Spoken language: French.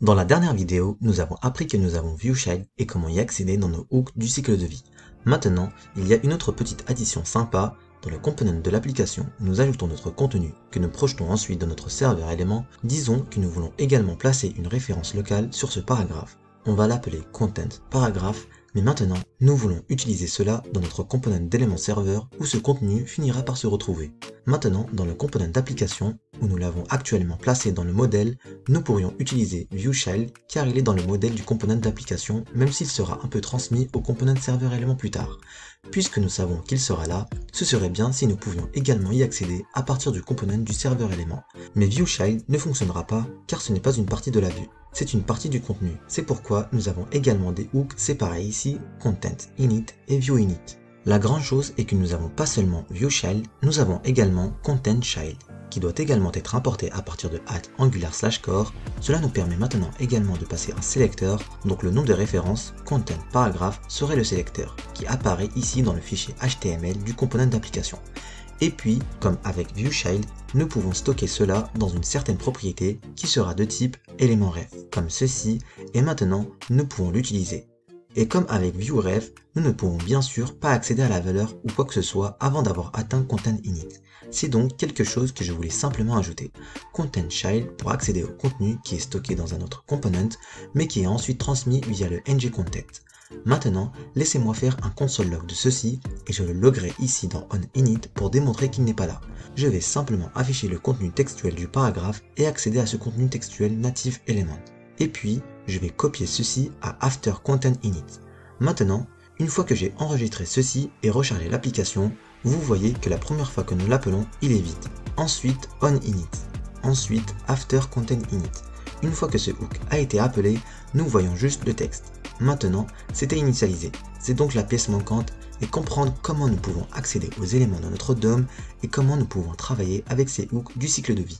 Dans la dernière vidéo, nous avons appris que nous avons ViewShield et comment y accéder dans nos hooks du cycle de vie. Maintenant, il y a une autre petite addition sympa. Dans le component de l'application, nous ajoutons notre contenu que nous projetons ensuite dans notre serveur élément. Disons que nous voulons également placer une référence locale sur ce paragraphe. On va l'appeler content paragraphe, mais maintenant, nous voulons utiliser cela dans notre component d'élément serveur où ce contenu finira par se retrouver. Maintenant, dans le component d'application, où nous l'avons actuellement placé dans le modèle, nous pourrions utiliser ViewShield car il est dans le modèle du component d'application, même s'il sera un peu transmis au component serveur élément plus tard. Puisque nous savons qu'il sera là, ce serait bien si nous pouvions également y accéder à partir du component du serveur élément. Mais ViewShield ne fonctionnera pas car ce n'est pas une partie de la vue, c'est une partie du contenu. C'est pourquoi nous avons également des hooks séparés ici, Content Init et View Init. La grande chose est que nous n'avons pas seulement ViewShield, nous avons également ContentShield, qui doit également être importé à partir de @angular/core. Cela nous permet maintenant également de passer un sélecteur, donc le nom de référence content paragraphe serait le sélecteur, qui apparaît ici dans le fichier HTML du component d'application. Et puis, comme avec ViewShield, nous pouvons stocker cela dans une certaine propriété qui sera de type élément_ref, comme ceci, et maintenant nous pouvons l'utiliser. Et comme avec ViewRef, nous ne pouvons bien sûr pas accéder à la valeur ou quoi que ce soit avant d'avoir atteint Content Init. C'est donc quelque chose que je voulais simplement ajouter. ContentShield pour accéder au contenu qui est stocké dans un autre component, mais qui est ensuite transmis via le ngContent. Maintenant, laissez-moi faire un console log de ceci et je le loguerai ici dans onInit pour démontrer qu'il n'est pas là. Je vais simplement afficher le contenu textuel du paragraphe et accéder à ce contenu textuel native element. Et puis, je vais copier ceci à after_content_init. Maintenant, une fois que j'ai enregistré ceci et rechargé l'application, vous voyez que la première fois que nous l'appelons, il est vide. Ensuite, onInit. Ensuite, after_content_init. Une fois que ce hook a été appelé, nous voyons juste le texte. Maintenant, c'était initialisé. C'est donc la pièce manquante et comprendre comment nous pouvons accéder aux éléments de notre DOM et comment nous pouvons travailler avec ces hooks du cycle de vie.